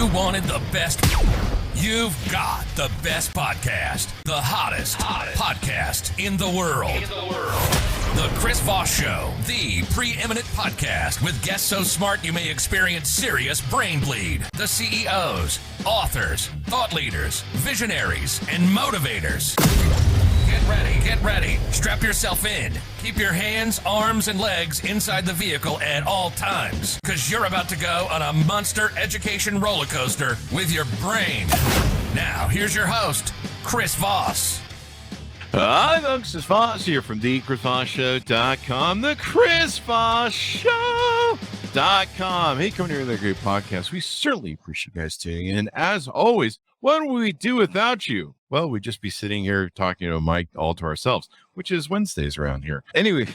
You wanted the best. You've got the best podcast, the hottest podcast in the world. The Chris Voss Show, the preeminent podcast with guests so smart you may experience serious brain bleed. The CEOs, authors, thought leaders, visionaries, and motivators. Get ready. Strap yourself in. Keep your hands, arms, and legs inside the vehicle at all times, because you're about to go on a monster education roller coaster with your brain. Now, here's your host, Chris Voss. Hi, folks. It's Voss here from the ChrisVossShow.com, the ChrisVossShow.com. Hey, coming here with a great podcast. We certainly appreciate you guys tuning in. As always, what would we do without you? Well, we'd just be sitting here talking to a mic all to ourselves, which is Wednesdays around here. Anyway,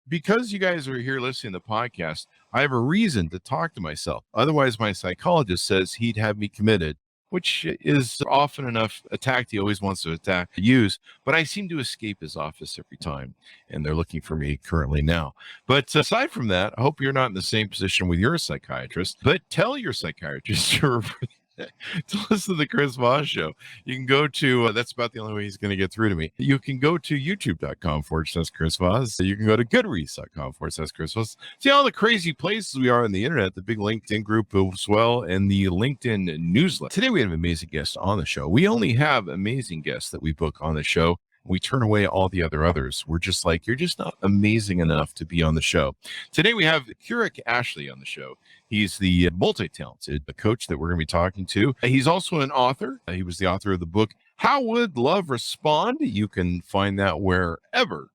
because you guys are here listening to the podcast, I have a reason to talk to myself. Otherwise, my psychologist says he'd have me committed, which is often enough a tact he always wants to use, but I seem to escape his office every time, and they're looking for me currently now. But aside from that, I hope you're not in the same position with your psychiatrist, but tell your psychiatrist to listen to the Chris Voss Show. You can go to, that's about the only way he's going to get through to me. You can go to youtube.com/Chris Voss. You can go to goodreads.com/Chris Voss. See all the crazy places we are on the internet, the big LinkedIn group as well, and the LinkedIn newsletter. Today we have an amazing guest on the show. We only have amazing guests that we book on the show. We turn away all the others. We're just like, you're just not amazing enough to be on the show. Today we have Kurek Ashley on the show. He's the multi-talented coach that we're going to be talking to. He's also an author. He was the author of the book, How Would Love Respond? You can find that wherever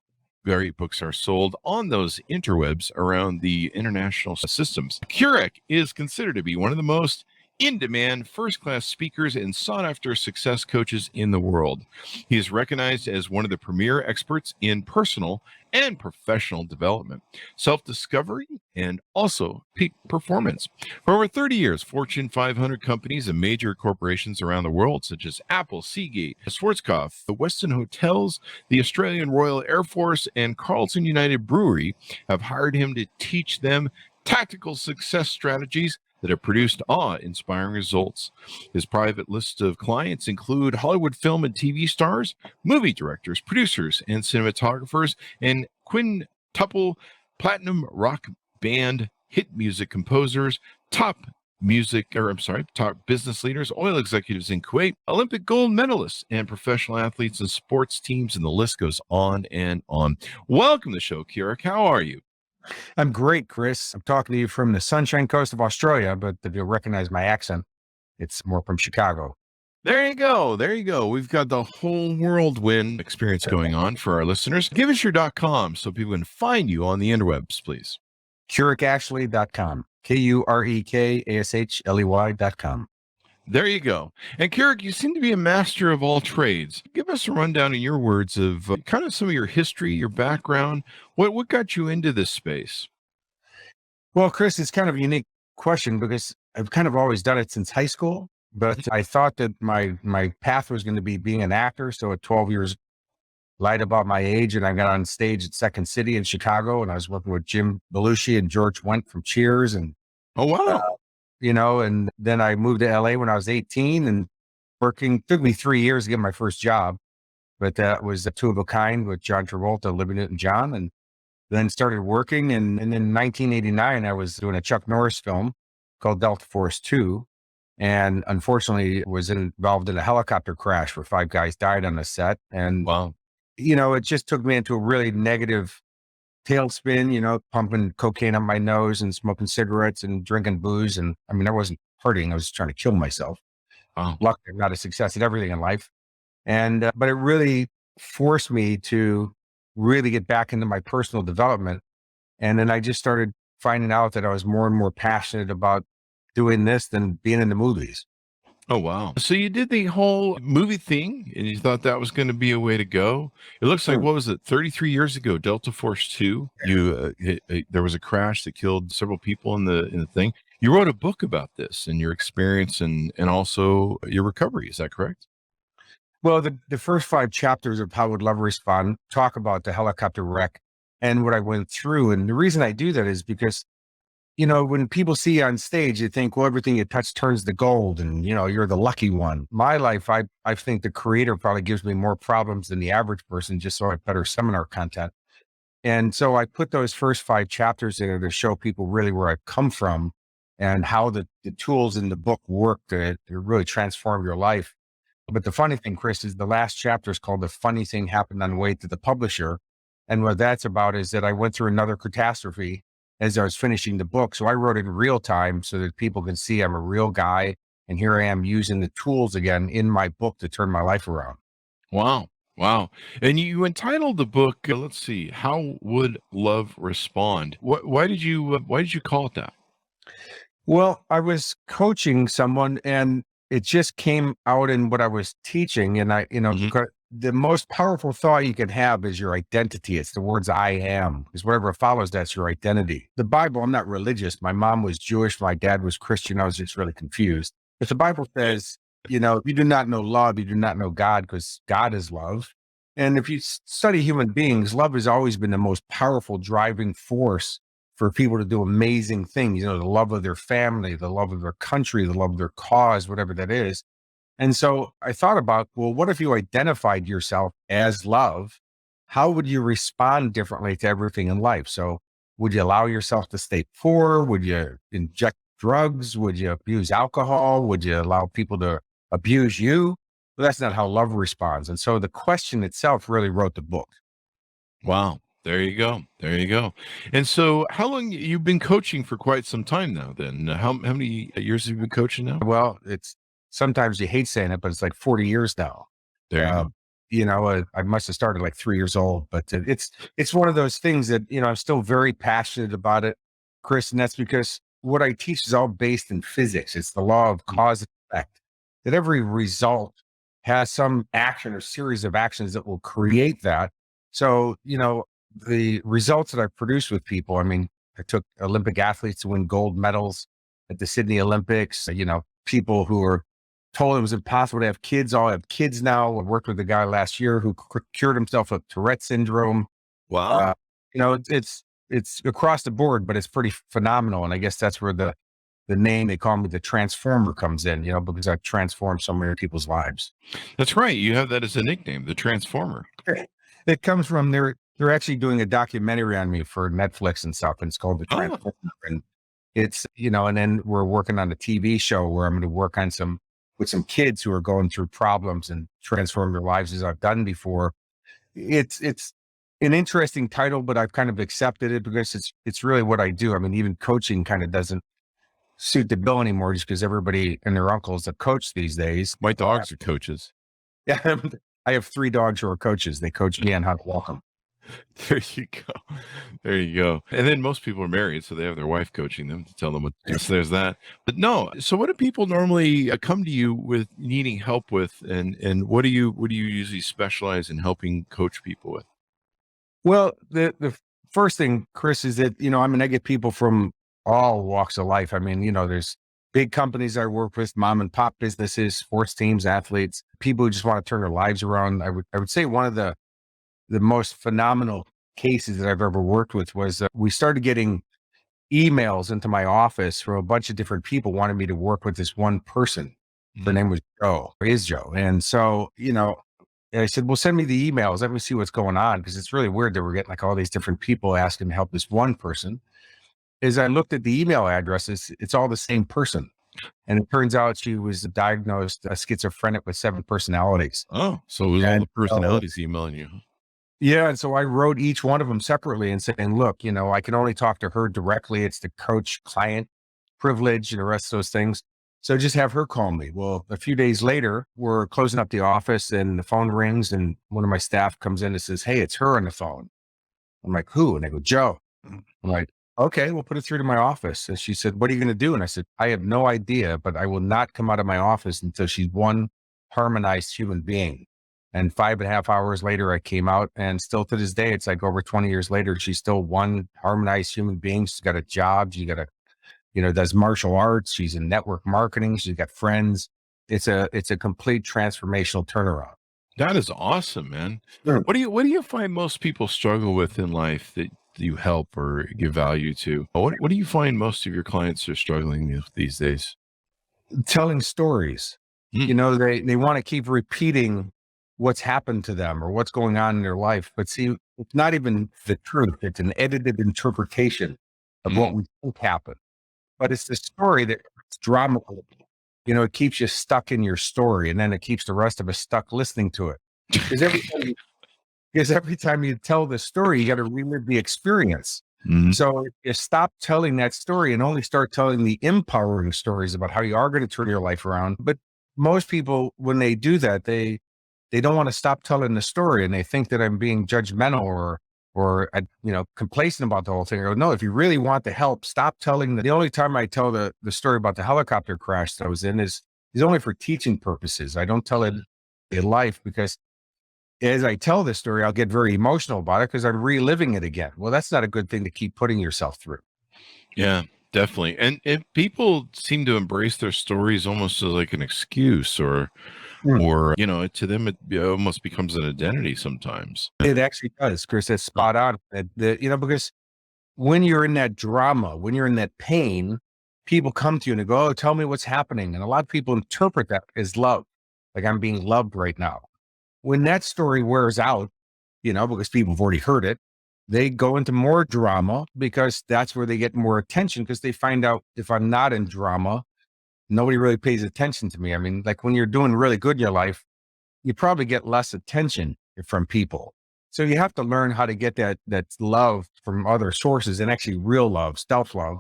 great books are sold on those interwebs around the international systems. Kurek is considered to be one of the most in-demand, first-class speakers and sought-after success coaches in the world. He is recognized as one of the premier experts in personal and professional development, self-discovery, and also peak performance. For over 30 years, Fortune 500 companies and major corporations around the world, such as Apple, Seagate, Schwarzkopf, the Westin Hotels, the Australian Royal Air Force, and Carlton United Brewery, have hired him to teach them tactical success strategies that have produced awe-inspiring results. His private list of clients include Hollywood film and TV stars, movie directors, producers, and cinematographers, and quintuple platinum rock band hit music composers, top business leaders, oil executives in Kuwait, Olympic gold medalists, and professional athletes and sports teams, and the list goes on and on. Welcome to the show, Kurek. How are you? I'm great, Chris. I'm talking to you from the Sunshine Coast of Australia, but if you'll recognize my accent, it's more from Chicago. There you go. We've got the whole whirlwind experience going on for our listeners. Give us your .com so people can find you on the interwebs, please. KurekAshley.com. KurekAshley.com. There you go. And Kurek, you seem to be a master of all trades. Give us a rundown in your words of kind of some of your history, your background. What got you into this space? Well, Chris, it's kind of a unique question because I've kind of always done it since high school, but I thought that my path was going to be being an actor. So at 12 years, lied about my age, and I got on stage at Second City in Chicago, and I was working with Jim Belushi and George Wendt from Cheers. And oh, wow. And then I moved to LA when I was 18 and working. Took me 3 years to get my first job, but that was a Two of a Kind with John Travolta, Olivia Newton-John, and then started working. And in 1989, I was doing a Chuck Norris film called Delta Force 2. And unfortunately was involved in a helicopter crash where 5 guys died on the set. And, wow, it just took me into a really negative tailspin, pumping cocaine up my nose and smoking cigarettes and drinking booze. And I mean, I wasn't hurting. I was trying to kill myself. Wow. Luckily, I'm not a success at everything in life. And, but it really forced me to really get back into my personal development. And then I just started finding out that I was more and more passionate about doing this than being in the movies. Oh, wow. So you did the whole movie thing and you thought that was going to be a way to go. It looks like, what was it, 33 years ago, Delta Force 2, there was a crash that killed several people in the thing. You wrote a book about this and your experience and also your recovery. Is that correct? Well, the first 5 chapters of How Would Love Respond talk about the helicopter wreck and what I went through. And the reason I do that is because when people see you on stage, you think, well, everything you touch turns to gold and, you're the lucky one. My life, I think the creator probably gives me more problems than the average person, just so I have better seminar content. And so I put those first 5 chapters in there to show people really where I've come from and how the tools in the book work to really transform your life. But the funny thing, Chris, is the last chapter is called The Funny Thing Happened on the Way to the Publisher. And what that's about is that I went through another catastrophe as I was finishing the book. So I wrote it in real time so that people can see I'm a real guy. And here I am using the tools again in my book to turn my life around. Wow. Wow. And you entitled the book, let's see, How Would Love Respond? Why did you call it that? Well, I was coaching someone and it just came out in what I was teaching. And the most powerful thought you can have is your identity. It's the words I am, because whatever follows, that's your identity. The Bible, I'm not religious. My mom was Jewish. My dad was Christian. I was just really confused. But the Bible says, you do not know love, you do not know God, because God is love. And if you study human beings, love has always been the most powerful driving force for people to do amazing things, the love of their family, the love of their country, the love of their cause, whatever that is. And so I thought about, well, what if you identified yourself as love? How would you respond differently to everything in life? So would you allow yourself to stay poor? Would you inject drugs? Would you abuse alcohol? Would you allow people to abuse you? Well, that's not how love responds. And so the question itself really wrote the book. Wow. There you go. There you go. And so how long you've been coaching for quite some time now then? How many years have you been coaching now? Well, sometimes you hate saying it, but it's like 40 years now. There you go. I must have started like 3 years old, but it's one of those things that, I'm still very passionate about it, Chris. And that's because what I teach is all based in physics. It's the law of cause and effect, that every result has some action or series of actions that will create that. So, the results that I produce with people, I took Olympic athletes to win gold medals at the Sydney Olympics, people who were told it was impossible to have kids, all have kids now. I worked with a guy last year who cured himself of Tourette syndrome. Wow. It's across the board, but it's pretty phenomenal. And I guess that's where the name, they call me the Transformer, comes in, because I've transformed so many people's lives. That's right. You have that as a nickname, the Transformer. It comes from they're actually doing a documentary on me for Netflix and stuff, and it's called The Transformer. And it's, and then we're working on a TV show where I'm going to work on with some kids who are going through problems and transform their lives as I've done before. It's an interesting title, but I've kind of accepted it because it's really what I do. Even coaching kind of doesn't suit the bill anymore, just because everybody and their uncles are coach these days. My dogs are coaches. Yeah. I have 3 dogs who are coaches. They coach me on how to walk them. There you go. There you go. And then most people are married, so they have their wife coaching them to tell them what to do. So there's that. But no. So what do people normally come to you with needing help with, and what do you usually specialize in helping coach people with? Well, the first thing, Chris, is that, I get people from all walks of life. There's big companies I work with, mom and pop businesses, sports teams, athletes, people who just want to turn their lives around. I would say one of the most phenomenal cases that I've ever worked with was we started getting emails into my office from a bunch of different people wanting me to work with this one person. Her name was Joe, or is Joe. And so, I said, well, send me the emails. Let me see what's going on. Because it's really weird that we're getting like all these different people asking to help this one person. As I looked at the email addresses, it's all the same person. And it turns out she was diagnosed schizophrenic with 7 personalities. Oh, so it was all the personalities emailing you. Yeah. And so I wrote each one of them separately and said, look, I can only talk to her directly. It's the coach client privilege and the rest of those things. So just have her call me. Well, a few days later, we're closing up the office and the phone rings and one of my staff comes in and says, hey, it's her on the phone. I'm like, who? And they go, Joe. I'm like, okay, we'll put it through to my office. And she said, what are you going to do? And I said, I have no idea, but I will not come out of my office until she's one harmonized human being. And 5.5 hours later, I came out, and still to this day, it's like over 20 years later, she's still one harmonized human being. She's got a job. She got does martial arts. She's in network marketing. She's got friends. It's a complete transformational turnaround. That is awesome, man. Sure. What do you find most people struggle with in life that you help or give value to. What do you find most of your clients are struggling with these days? Telling stories. Hmm. They want to keep repeating what's happened to them or what's going on in their life. But see, it's not even the truth. It's an edited interpretation of what we think happened. But it's the story that's drama. It keeps you stuck in your story, and then it keeps the rest of us stuck listening to it. Because every time you tell the story, you got to relive the experience. So if you stop telling that story and only start telling the empowering stories about how you are going to turn your life around. But most people, when they do that, they don't want to stop telling the story, and they think that I'm being judgmental or complacent about the whole thing. I go, no, if you really want the help, stop telling. The only time I tell the story about the helicopter crash that I was in is only for teaching purposes. I don't tell it in life, because as I tell this story, I'll get very emotional about it because I'm reliving it again. Well, that's not a good thing to keep putting yourself through. Yeah, definitely. And people seem to embrace their stories almost as like an excuse or to them, it almost becomes an identity sometimes. It actually does, Chris. That's spot on. Because when you're in that drama, when you're in that pain, people come to you and they go, oh, tell me what's happening. And a lot of people interpret that as love. Like, I'm being loved right now. When that story wears out, because people have already heard it, they go into more drama, because that's where they get more attention, because they find out if I'm not in drama, nobody really pays attention to me. I mean, like, when you're doing really good in your life, you probably get less attention from people. So you have to learn how to get that love from other sources, and actually real love, self-love,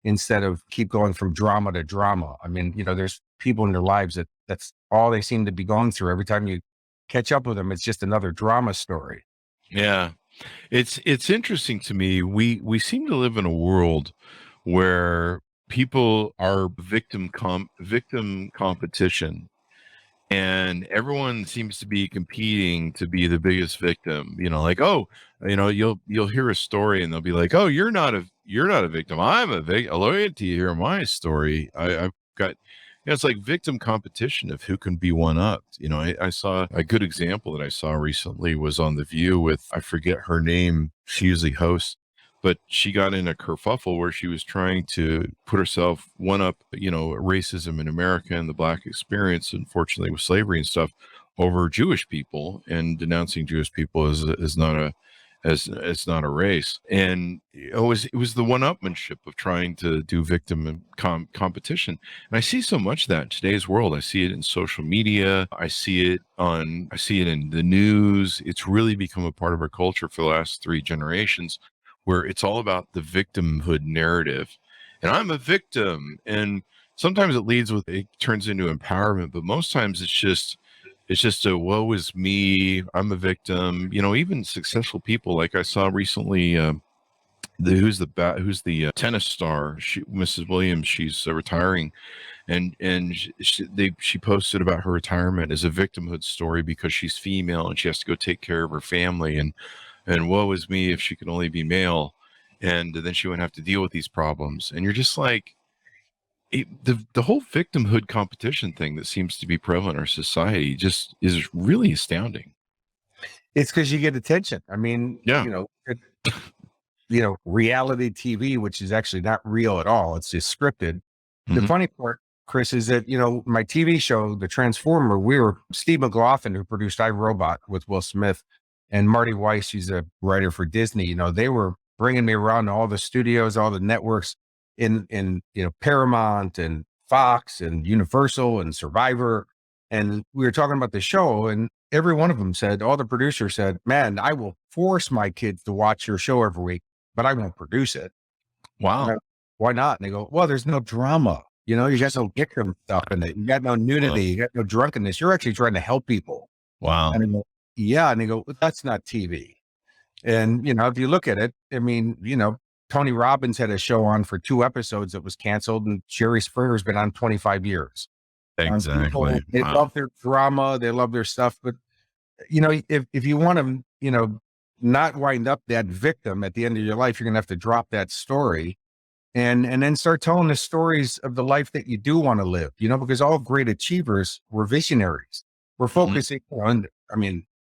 instead of keep going from drama to drama. I mean, there's people in their lives that's all they seem to be going through. Every time you catch up with them, it's just another drama story. Yeah. It's interesting to me. We seem to live in a world where people are victim competition, and everyone seems to be competing to be the biggest victim. Like, oh, you'll hear a story and they'll be like, oh, you're not a victim. I'm a victim. I'll wait till you hear my story. I've got, it's like victim competition of who can be one up. I saw a good example that I saw recently was on The View with, I forget her name. She usually hosts, but she got in a kerfuffle where she was trying to put herself one up, racism in America and the Black experience, unfortunately with slavery and stuff, over Jewish people, and denouncing Jewish people as not a race. And it was the one-upmanship of trying to do victim competition. And I see so much of that in today's world. I see it in social media. I see it in the news. It's really become a part of our culture for the last 3 generations, where it's all about the victimhood narrative. And I'm a victim. And sometimes it turns into empowerment, but most times it's just a woe is me. I'm a victim. Even successful people, like I saw recently, who's the tennis star, Mrs. Williams. She's retiring, and she posted about her retirement as a victimhood story because she's female and she has to go take care of her family, and woe is me if she could only be male, and then she wouldn't have to deal with these problems. And you're just like, the whole victimhood competition thing that seems to be prevalent in our society just is really astounding. It's because you get attention. I mean, yeah, reality TV, which is actually not real at all. It's just scripted. The funny part, Chris, is that, my TV show, The Transformer, Steve McLaughlin, who produced iRobot with Will Smith, and Marty Weiss, she's a writer for Disney, they were bringing me around to all the studios, all the networks in Paramount and Fox and Universal and Survivor. And we were talking about the show, and every one of them said, all the producers said, man, I will force my kids to watch your show every week, but I won't produce it. Wow. Why not? And they go, well, there's no drama. You got no victim stuff in it. You got no nudity. You got no drunkenness. You're actually trying to help people. Wow. And I go, yeah. And they go, that's not TV. And, if you look at it, I mean, Tony Robbins had a show on for 2 episodes that was canceled, and Jerry Springer's been on 25 years. Exactly. They love their drama. They love their stuff. But, if you want to, not wind up that victim at the end of your life, you're going to have to drop that story and then start telling the stories of the life that you do want to live, because all great achievers were visionaries. We're focusing on,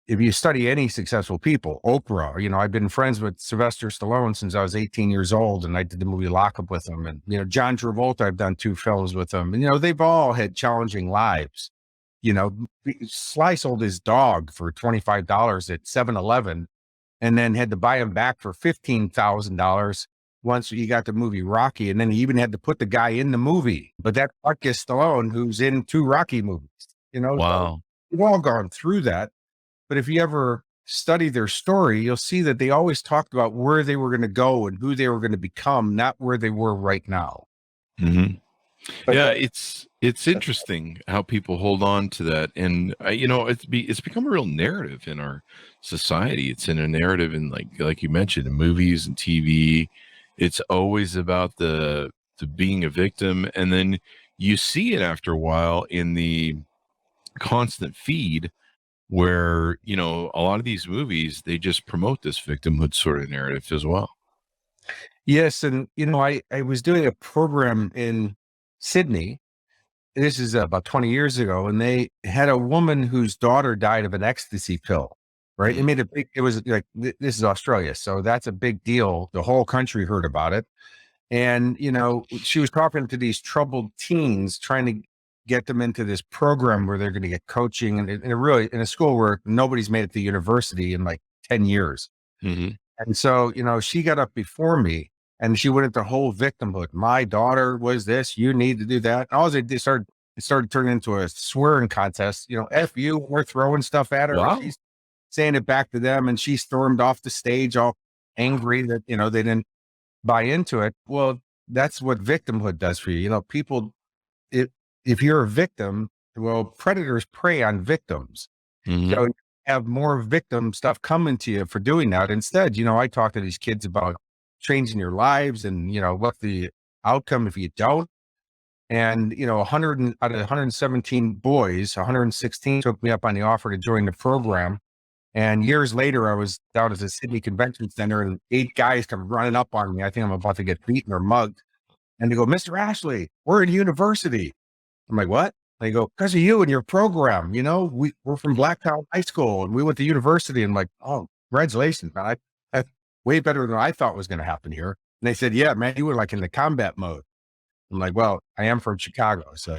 if you study any successful people, Oprah, I've been friends with Sylvester Stallone since I was 18 years old, and I did the movie Lock Up with him. And, John Travolta, I've done 2 films with him. And, they've all had challenging lives. Sly sold his dog for $25 at 7-Eleven and then had to buy him back for $15,000 once he got the movie Rocky. And then he even had to put the guy in the movie. But that's Marcus Stallone, who's in 2 Rocky movies, Wow. So we've all gone through that. But if you ever study their story, you'll see that they always talked about where they were going to go and who they were going to become, not where they were right now. Mm-hmm. But Yeah, it's interesting how people hold on to that, and it's become a real narrative in our society. It's in a narrative in like you mentioned in movies and TV. It's always about the being a victim, and then you see it after a while in the constant feed where a lot of these movies, they just promote this victimhood sort of narrative as well. Yes, and I was doing a program in Sydney. This is about 20 years ago, and they had a woman whose daughter died of an ecstasy pill. Right? It was like, this is Australia, so that's a big deal. The whole country heard about it, and she was talking to these troubled teens, trying to get them into this program where they're going to get coaching, and in a school where nobody's made it to university in like 10 years. Mm-hmm. And so, she got up before me. And she went into the whole victimhood. My daughter was this. You need to do that. And all they did it started turning into a swearing contest. F you. We're throwing stuff at her. Wow. She's saying it back to them, and she stormed off the stage, all angry that they didn't buy into it. Well, that's what victimhood does for you. People. If you're a victim, well, predators prey on victims. Mm-hmm. So you have more victim stuff coming to you for doing that. Instead, I talk to these kids about changing your lives and, what the outcome if you don't. And, 100 out of 117 boys, 116 took me up on the offer to join the program. And years later, I was down at the Sydney Convention Center, and 8 guys come running up on me. I think I'm about to get beaten or mugged. And they go, "Mr. Ashley, we're in university." I'm like, "What?" They go, "Because of you and your program. We're from Blacktown High School and we went to university." And I'm like, "Oh, congratulations, man. That's way better than I thought was going to happen here." And they said, "Yeah, man, you were like in the combat mode." I'm like, "Well, I am from Chicago." So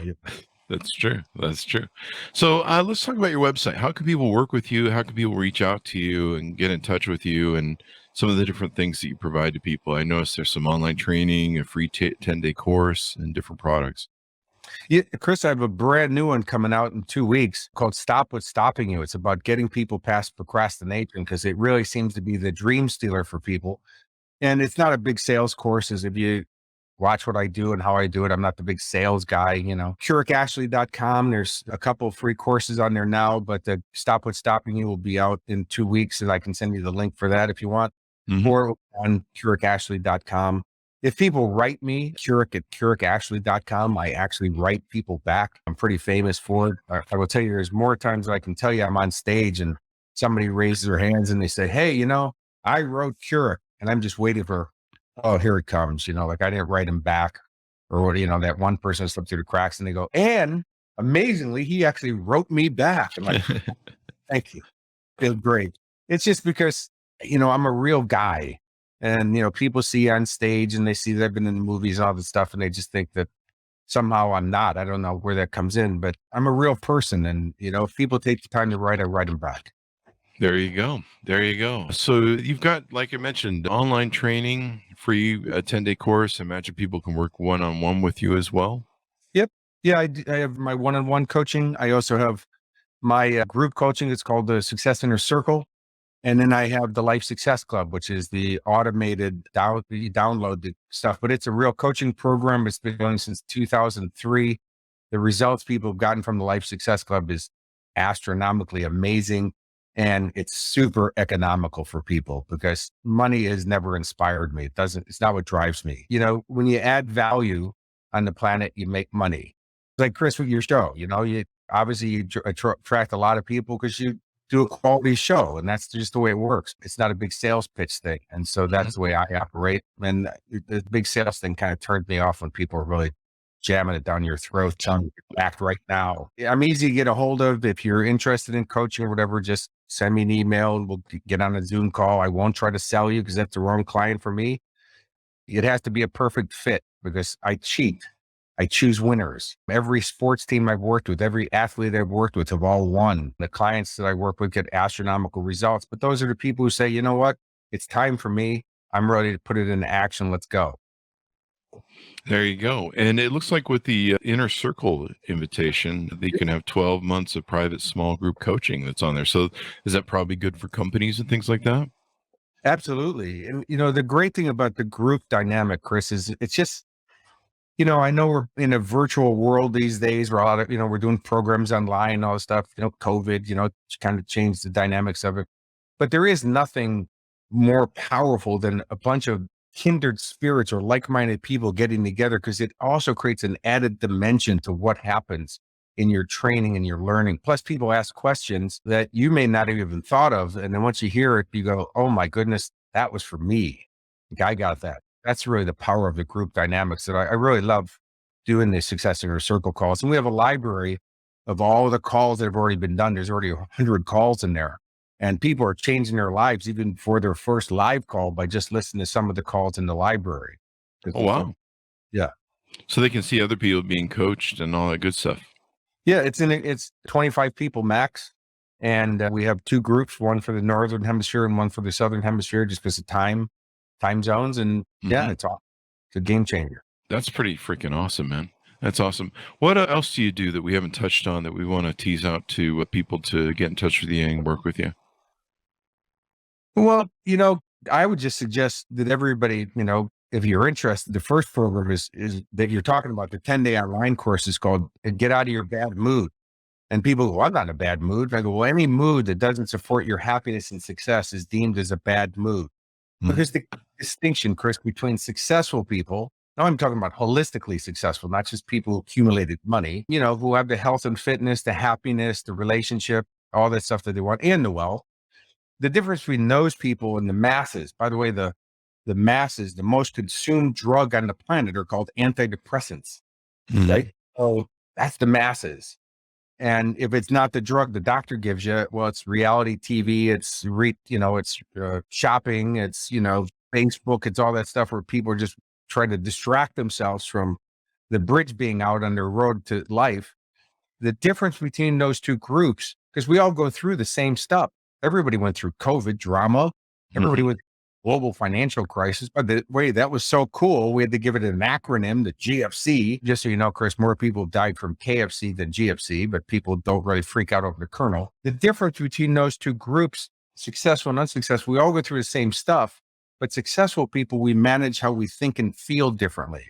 That's true. That's true. So let's talk about your website. How can people work with you? How can people reach out to you and get in touch with you, and some of the different things that you provide to people? I noticed there's some online training, a free 10-day course, and different products. Yeah, Chris, I have a brand new one coming out in 2 weeks called Stop What's Stopping You. It's about getting people past procrastination, because it really seems to be the dream stealer for people. And it's not a big sales course. As if you watch what I do and how I do it, I'm not the big sales guy, KurekAshley.com. There's a couple of free courses on there now, but the Stop What's Stopping You will be out in 2 weeks, and I can send you the link for that if you want, or on KurekAshley.com. If people write me, Kurek at KurekAshley.com, I actually write people back. I'm pretty famous for it. I will tell you, there's more times I can tell you I'm on stage and somebody raises their hands and they say, "Hey, I wrote Kurek," and I'm just waiting for, "Oh, here it comes." Like I didn't write him back, or that one person slipped through the cracks, and they go, "And amazingly, he actually wrote me back." I'm like, "Thank you. Feel great." It's just because, I'm a real guy. And, people see on stage and they see that I've been in the movies and all this stuff, and they just think that somehow I'm not. I don't know where that comes in, but I'm a real person. And, if people take the time to write, I write them back. There you go. There you go. So you've got, like I mentioned, online training, free 10-day course. I imagine people can work one-on-one with you as well. Yep. Yeah, I have my one-on-one coaching. I also have my group coaching. It's called the Success Inner Circle. And then I have the Life Success Club, which is the automated you download the stuff, but it's a real coaching program. It's been going since 2003. The results people have gotten from the Life Success Club is astronomically amazing. And it's super economical for people, because money has never inspired me. It's not what drives me. When you add value on the planet, you make money. Like Chris, with your show, you obviously attract a lot of people because you do a quality show, and that's just the way it works. It's not a big sales pitch thing. And so that's the way I operate. And the big sales thing kind of turned me off when people are really jamming it down your throat, telling you to act right now. I'm easy to get a hold of. If you're interested in coaching or whatever, just send me an email and we'll get on a Zoom call. I won't try to sell you because that's the wrong client for me. It has to be a perfect fit because I cheat. I choose winners. Every sports team I've worked with, every athlete I've worked with have all won. The clients that I work with get astronomical results, but those are the people who say, you know what? It's time for me. I'm ready to put it into action. Let's go. There you go. And it looks like with the Inner Circle invitation, that you can have 12 months of private small group coaching that's on there. So is that probably good for companies and things like that? Absolutely. And, the great thing about the group dynamic, Chris, is it's just, I know we're in a virtual world these days where a lot of, we're doing programs online and all this stuff, COVID, kind of changed the dynamics of it. But there is nothing more powerful than a bunch of kindred spirits or like-minded people getting together, because it also creates an added dimension to what happens in your training and your learning. Plus, people ask questions that you may not have even thought of. And then once you hear it, you go, oh my goodness, that was for me. I got that. That's really the power of the group dynamics that I really love doing the Success Inner Circle calls. And we have a library of all the calls that have already been done. There's already 100 calls in there. And people are changing their lives even for their first live call by just listening to some of the calls in the library. Oh, wow. Yeah. So they can see other people being coached and all that good stuff. Yeah, it's 25 people max. And we have two groups, one for the Northern Hemisphere and one for the Southern Hemisphere, just because of time zones. And yeah, it's a game changer. That's pretty freaking awesome, man. That's awesome. What else do you do that we haven't touched on that we want to tease out to people to get in touch with you and work with you? Well, I would just suggest that everybody, if you're interested, the first program is that you're talking about. The 10-day online course is called Get Out of Your Bad Mood. And people go, I'm not in a bad mood. I go, well, any mood that doesn't support your happiness and success is deemed as a bad mood. Because the distinction, Chris, between successful people, now I'm talking about holistically successful, not just people who accumulated money, who have the health and fitness, the happiness, the relationship, all that stuff that they want, and the wealth. The difference between those people and the masses, by the way, the masses, the most consumed drug on the planet are called antidepressants, right? So that's the masses. And if it's not the drug the doctor gives you, well, it's reality TV, it's shopping, it's, Facebook, it's all that stuff where people are just trying to distract themselves from the bridge being out on their road to life. The difference between those two groups, because we all go through the same stuff. Everybody went through COVID drama. Everybody went through global financial crisis. By the way, that was so cool. We had to give it an acronym, the GFC. Just so you know, Chris, more people died from KFC than GFC, but people don't really freak out over the kernel. The difference between those two groups, successful and unsuccessful, we all go through the same stuff, but successful people, we manage how we think and feel differently.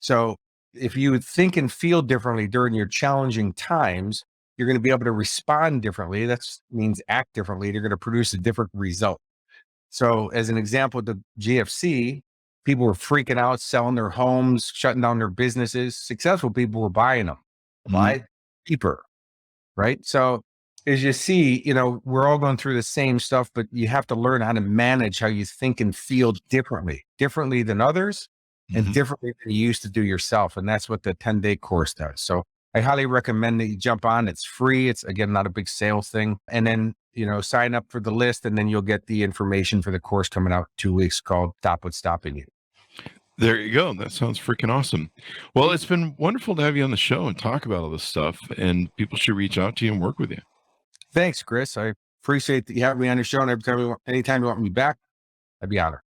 So if you think and feel differently during your challenging times, you're going to be able to respond differently. That means act differently. You're going to produce a different result. So as an example, the GFC, people were freaking out, selling their homes, shutting down their businesses. Successful people were buying them. Why? Cheaper, right? So as you see, we're all going through the same stuff, but you have to learn how to manage how you think and feel differently than others and differently than you used to do yourself. And that's what the 10-day course does. So I highly recommend that you jump on. It's free. It's, again, not a big sales thing. And then, sign up for the list, and then you'll get the information for the course coming out in 2 weeks called Stop What's Stopping You. There you go. That sounds freaking awesome. Well, it's been wonderful to have you on the show and talk about all this stuff, and people should reach out to you and work with you. Thanks, Chris. I appreciate that you have me on your show, and anytime you want me back, I'd be honored.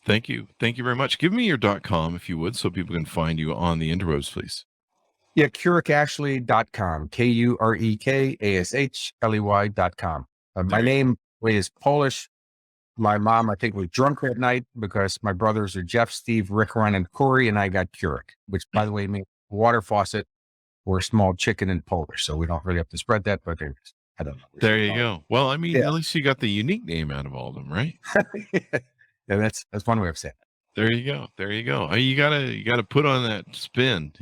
Thank you. Thank you very much. Give me your .com if you would, so people can find you on the interwebs, please. Yeah, kurekashley.com, KUREKASHLEY.com. My name is Polish. My mom, I think, was drunk that night because my brothers are Jeff, Steve, Rick, Ron, and Corey, and I got Kurek, which, by the way, means water faucet or small chicken in Polish. So we don't really have to spread that, but I don't know. There you go. Well, I mean, at least you got the unique name out of all of them, right? Yeah, that's one way of saying it. There you go. There you go. You gotta put on that spin,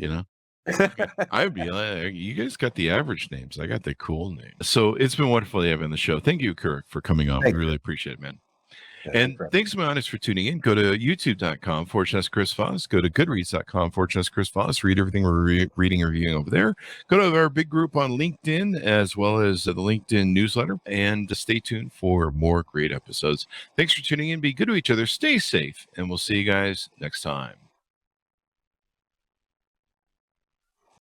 I'd be like, you guys got the average names. I got the cool names. So it's been wonderful to have you on the show. Thank you, Kurek, for coming on. We really appreciate it, man. And thanks, my honest, for tuning in. Go to youtube.com/Chris Voss. Go to goodreads.com/Chris Voss. Read everything we're reading and reviewing over there. Go to our big group on LinkedIn, as well as the LinkedIn newsletter. And stay tuned for more great episodes. Thanks for tuning in. Be good to each other. Stay safe. And we'll see you guys next time.